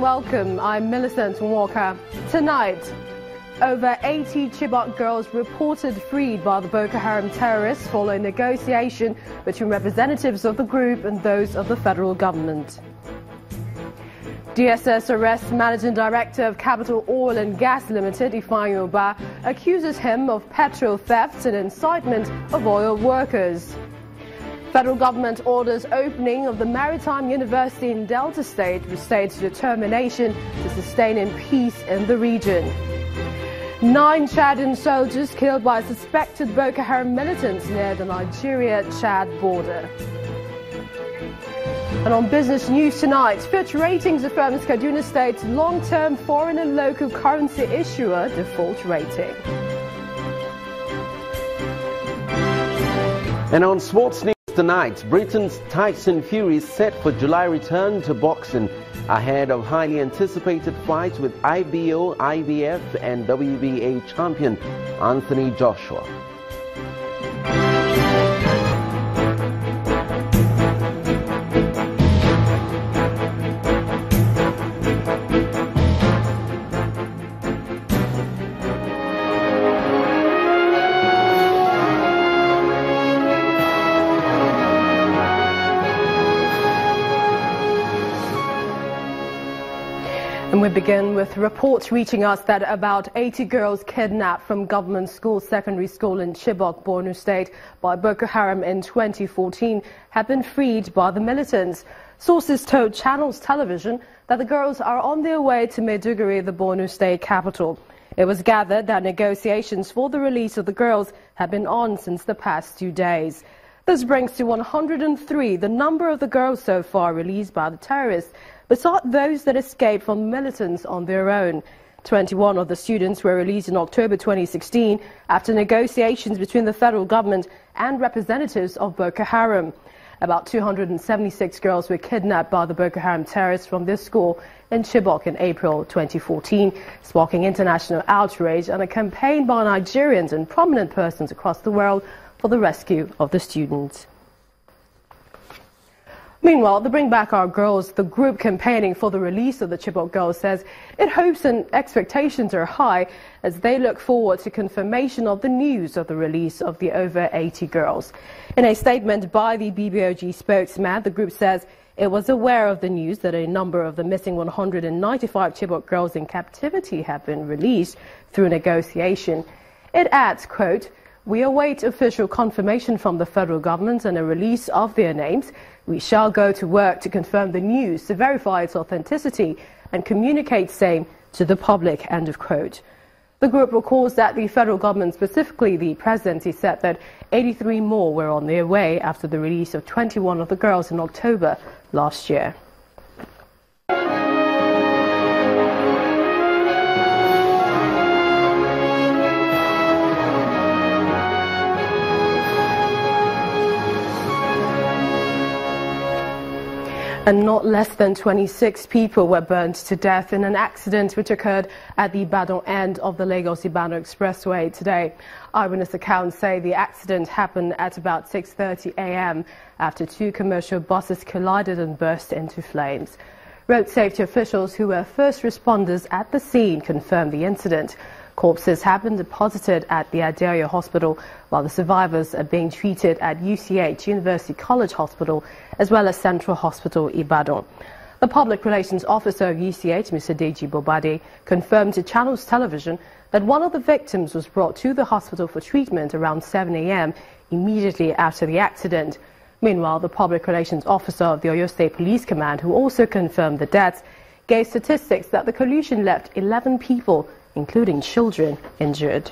and welcome. I'm Millicent Walker. Tonight, over 80 Chibok girls reported freed by the Boko Haram terrorists following negotiation between representatives of the group and those of the federal government. DSS Arrest Managing Director of Capital Oil and Gas Limited, Ifeanyi accuses him of petrol theft and incitement of oil workers. Federal government orders opening of the Maritime University in Delta State with states' determination to sustaining peace in the region. 9 Chadian soldiers killed by suspected Boko Haram militants near the Nigeria-Chad border. And on business news tonight, Fitch Ratings affirms Kaduna State's long-term foreign and local currency issuer default rating. And on sports news tonight, Britain's Tyson Fury is set for July return to boxing ahead of highly anticipated fights with IBO, IBF and WBA champion Anthony Joshua. And we begin with reports reaching us that about 80 girls kidnapped from government secondary school in Chibok, Borno State by Boko Haram in 2014 have been freed by the militants. Sources told Channels Television that the girls are on their way to Maiduguri, the Borno State capital. It was gathered that negotiations for the release of the girls have been on since the past 2 days. This brings to 103 the number of the girls so far released by the terrorists, beside those that escaped from militants on their own. 21 of the students were released in October 2016 after negotiations between the federal government and representatives of Boko Haram. About 276 girls were kidnapped by the Boko Haram terrorists from this school in Chibok in April 2014, sparking international outrage and a campaign by Nigerians and prominent persons across the world for the rescue of the students. Meanwhile, the Bring Back Our Girls, the group campaigning for the release of the Chibok girls, says it hopes and expectations are high as they look forward to confirmation of the news of the release of the over 80 girls. In a statement by the BBOG spokesman, the group says it was aware of the news that a number of the missing 195 Chibok girls in captivity have been released through negotiation. It adds, quote, "We await official confirmation from the federal government and a release of their names. We shall go to work to confirm the news, to verify its authenticity and communicate same to the public," end of quote. The group recalls that the federal government, specifically the presidency, said that 83 more were on their way after the release of 21 of the girls in October last year. And not less than 26 people were burned to death in an accident which occurred at the Ibadan end of the Lagos-Ibadan Expressway today. Eyewitness accounts say the accident happened at about 6:30 a.m. after 2 commercial buses collided and burst into flames. Road safety officials who were first responders at the scene confirmed the incident. Corpses have been deposited at the Adeoyo Hospital, while the survivors are being treated at UCH, University College Hospital, as well as Central Hospital, Ibadan. The Public Relations Officer of UCH, Mr. Deji Bobade, confirmed to Channels Television that one of the victims was brought to the hospital for treatment around 7 a.m. immediately after the accident. Meanwhile, the Public Relations Officer of the Oyo State Police Command, who also confirmed the deaths, gave statistics that the collision left 11 people, including children, injured.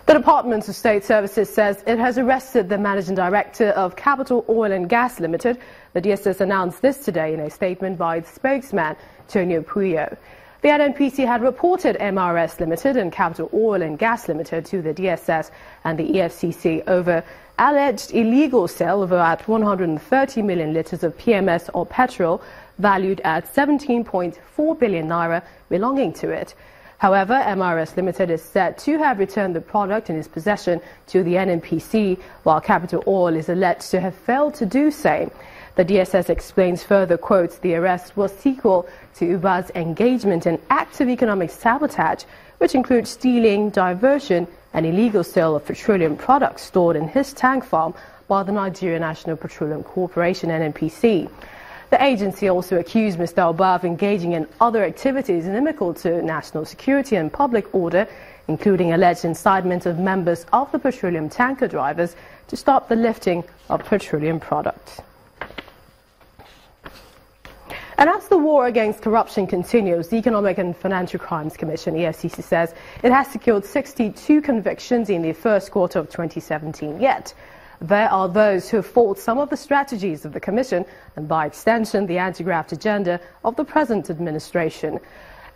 The Department of State Services says it has arrested the Managing Director of Capital Oil and Gas Limited. The DSS announced this today in a statement by its spokesman, Tonio Puyo. The NNPC had reported MRS Limited and Capital Oil and Gas Limited to the DSS and the EFCC over alleged illegal sale of about 130 million litres of PMS or petrol valued at 17.4 billion naira belonging to it. However, MRS Limited is said to have returned the product in its possession to the NNPC, while Capital Oil is alleged to have failed to do so. The DSS explains further, quotes, the arrest was sequel to Uba's engagement in active economic sabotage, which includes stealing, diversion and illegal sale of petroleum products stored in his tank farm by the Nigerian National Petroleum Corporation, NNPC. The agency also accused Mr. Uba of engaging in other activities inimical to national security and public order, including alleged incitement of members of the petroleum tanker drivers to stop the lifting of petroleum products. And as the war against corruption continues, the Economic and Financial Crimes Commission, EFCC, says it has secured 62 convictions in the first quarter of 2017. Yet, there are those who fault some of the strategies of the Commission and, by extension, the anti-graft agenda of the present administration.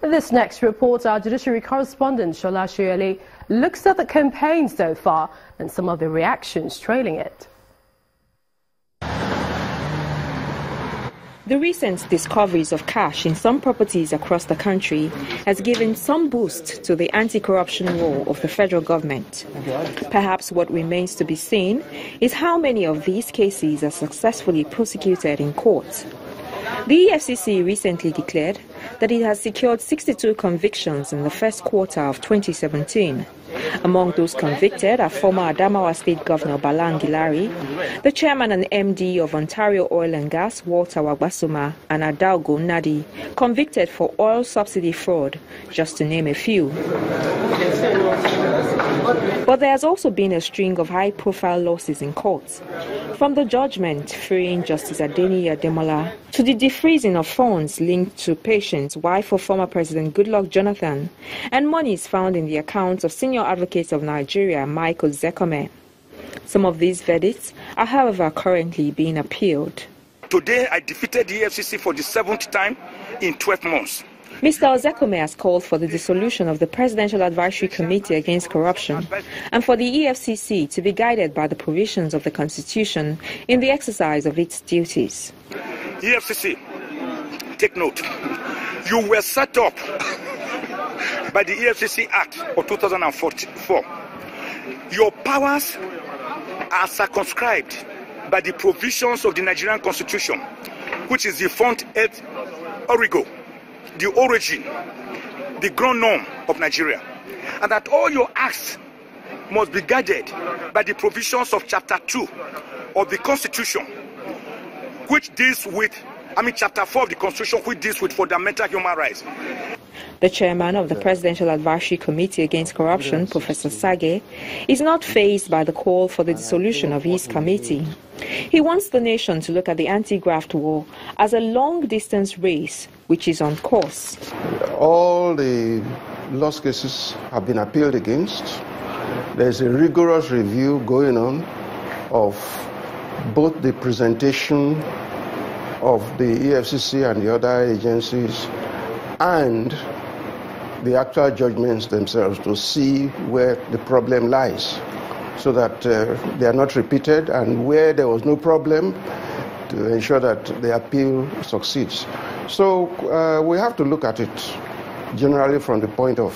In this next report, our judiciary correspondent, Shola Shoyele, looks at the campaign so far and some of the reactions trailing it. The recent discoveries of cash in some properties across the country has given some boost to the anti-corruption war of the federal government. Perhaps what remains to be seen is how many of these cases are successfully prosecuted in court. The EFCC recently declared that it has secured 62 convictions in the first quarter of 2017. Among those convicted are former Adamawa State Governor Bala Ngilari, the chairman and MD of Ontario Oil and Gas, Walter Wagbasuma, and Adaugo Nadi, convicted for oil subsidy fraud, just to name a few. But there has also been a string of high-profile losses in courts, from the judgment freeing Justice Adeni Ademola to the defreezing of funds linked to patients, wife of former President Goodluck Jonathan, and monies found in the accounts of senior advocates of Nigeria, Michael Zekome. Some of these verdicts are, however, currently being appealed. Today, I defeated the EFCC for the 7th time in 12 months. Mr. Zekome has called for the dissolution of the Presidential Advisory Committee Against Corruption and for the EFCC to be guided by the provisions of the Constitution in the exercise of its duties. EFCC, take note. You were set up by the EFCC Act of 2004. Your powers are circumscribed by the provisions of the Nigerian Constitution, which is the font et origo, the origin, the ground norm of Nigeria, and that all your acts must be guided by the provisions of Chapter 2 of the Constitution, which deals with, Chapter 4 of the Constitution, which deals with fundamental human rights. The chairman of the Presidential Advisory Committee Against Corruption, Professor Sage, is not fazed by the call for the dissolution of his committee. He wants the nation to look at the anti-graft war as a long-distance race which is on course. All the lost cases have been appealed against. There's a rigorous review going on of both the presentation of the EFCC and the other agencies and the actual judgments themselves to see where the problem lies, so that they are not repeated, and where there was no problem, to ensure that the appeal succeeds. So we have to look at it generally from the point of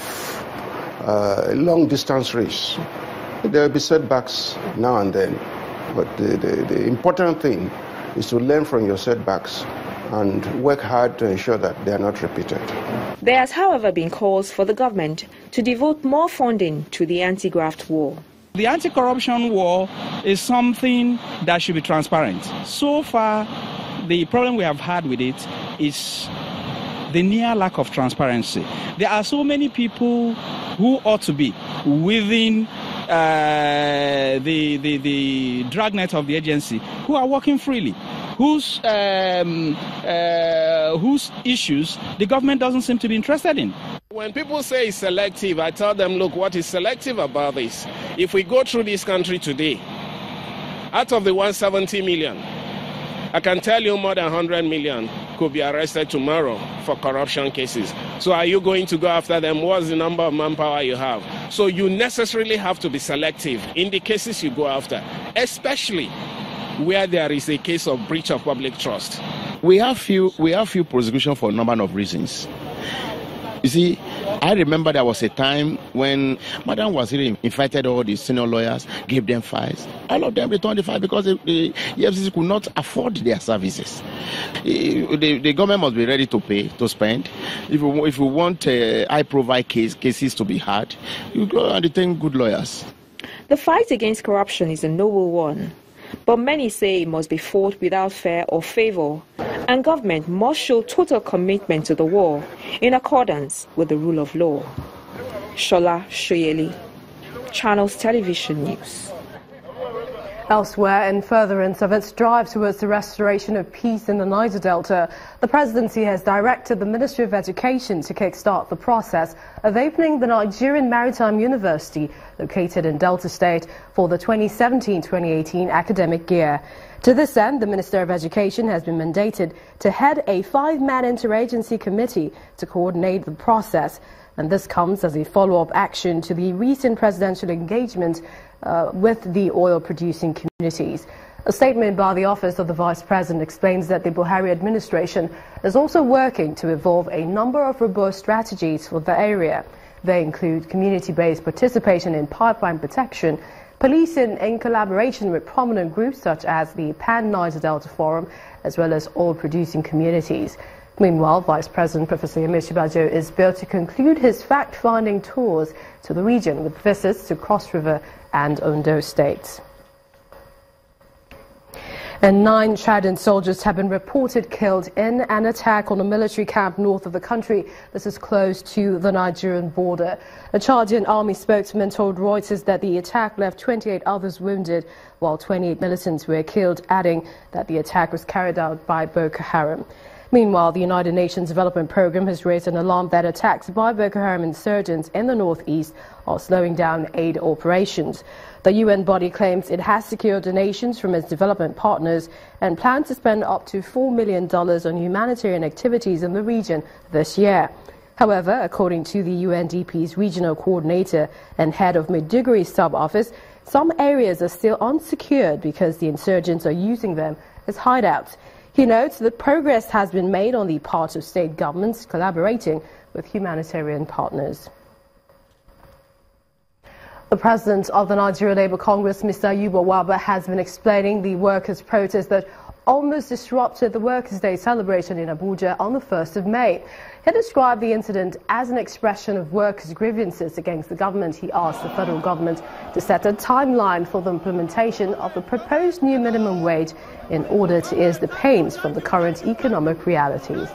a long-distance race. There will be setbacks now and then, but the important thing is to learn from your setbacks and work hard to ensure that they are not repeated. There has, however, been calls for the government to devote more funding to the anti-graft war. The anti-corruption war is something that should be transparent. So far, the problem we have had with it is the near lack of transparency. There are so many people who ought to be within the dragnet of the agency who are working freely, whose issues the government doesn't seem to be interested in. When people say it's selective, I tell them, look, what is selective about this? If we go through this country today, out of the 170 million, I can tell you more than 100 million could be arrested tomorrow for corruption cases. So are you going to go after them? What's the number of manpower you have? So you necessarily have to be selective in the cases you go after, especially where there is a case of breach of public trust. We have few prosecution for a number of reasons. You see, I remember there was a time when Madam Waziri invited all the senior lawyers, gave them files. All of them returned the file because the EFCC could not afford their services. The government must be ready to pay, to spend. If you want high-profile cases to be had, you go and retain good lawyers. The fight against corruption is a noble one, but many say it must be fought without fear or favor, and government must show total commitment to the war in accordance with the rule of law. Shola Shoyeli, Channels Television News. Elsewhere, in furtherance of its drive towards the restoration of peace in the Niger Delta, the presidency has directed the Ministry of Education to kickstart the process of opening the Nigerian Maritime University, located in Delta State, for the 2017-2018 academic year. To this end, the Minister of Education has been mandated to head a 5-man interagency committee to coordinate the process. And this comes as a follow-up action to the recent presidential engagement with the oil-producing communities. A statement by the Office of the Vice President explains that the Buhari administration is also working to evolve a number of robust strategies for the area. They include community-based participation in pipeline protection, policing in collaboration with prominent groups such as the Pan-Niger Delta Forum, as well as oil-producing communities. Meanwhile, Vice President Professor Yemi Osinbajo is built to conclude his fact-finding tours to the region with visits to Cross River and Ondo states. And 9 Chadian soldiers have been reported killed in an attack on a military camp north of the country. This is close to the Nigerian border. A Chadian army spokesman told Reuters that the attack left 28 others wounded, while 28 militants were killed, adding that the attack was carried out by Boko Haram. Meanwhile, the United Nations Development Programme has raised an alarm that attacks by Boko Haram insurgents in the northeast are slowing down aid operations. The UN body claims it has secured donations from its development partners and plans to spend up to $4 million on humanitarian activities in the region this year. However, according to the UNDP's regional coordinator and head of Maiduguri sub-office, some areas are still unsecured because the insurgents are using them as hideouts. He notes that progress has been made on the part of state governments collaborating with humanitarian partners. The president of the Nigeria Labour Congress, Mr. Ayuba Waba, has been explaining the workers' protest that almost disrupted the Workers' Day celebration in Abuja on the 1st of May. He described the incident as an expression of workers' grievances against the government. He asked the federal government to set a timeline for the implementation of the proposed new minimum wage in order to ease the pains from the current economic realities.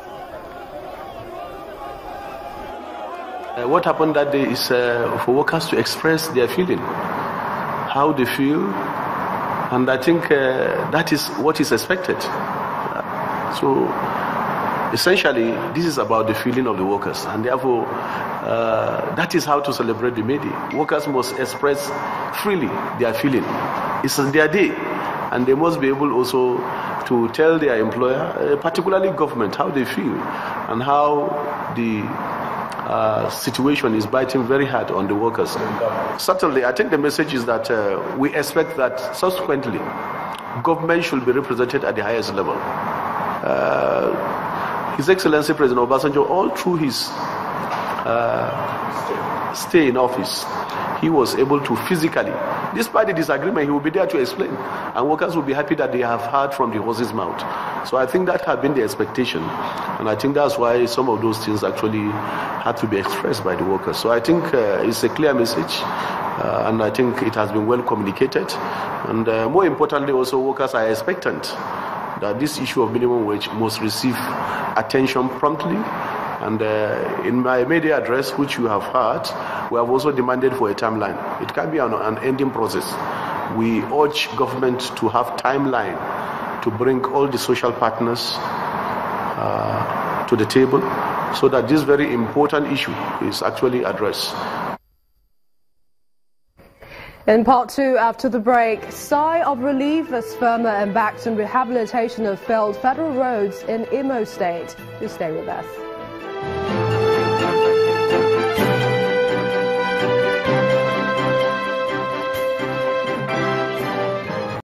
What happened that day is for workers to express their feeling, how they feel, and I think that is what is expected. So essentially, this is about the feeling of the workers, and therefore that is how to celebrate the May Day. Workers must express freely their feeling. It's their day, and they must be able also to tell their employer, particularly government, how they feel and how the situation is biting very hard on the workers. Certainly, I think the message is that we expect that subsequently government should be represented at the highest level. His Excellency President Obasanjo, all through his stay in office, he was able to physically, despite the disagreement, he will be there to explain, and workers will be happy that they have heard from the horse's mouth. So I think that had been the expectation, and I think that's why some of those things actually had to be expressed by the workers. So I think it's a clear message, and I think it has been well communicated, and more importantly also, workers are expectant that this issue of minimum wage must receive attention promptly. And in my media address, which you have heard, we have also demanded for a timeline. It can be an ending process. We urge government to have timeline to bring all the social partners to the table so that this very important issue is actually addressed. In part 2, after the break, sigh of relief as FEMA embarks on rehabilitation of failed federal roads in Imo State. Please stay with us.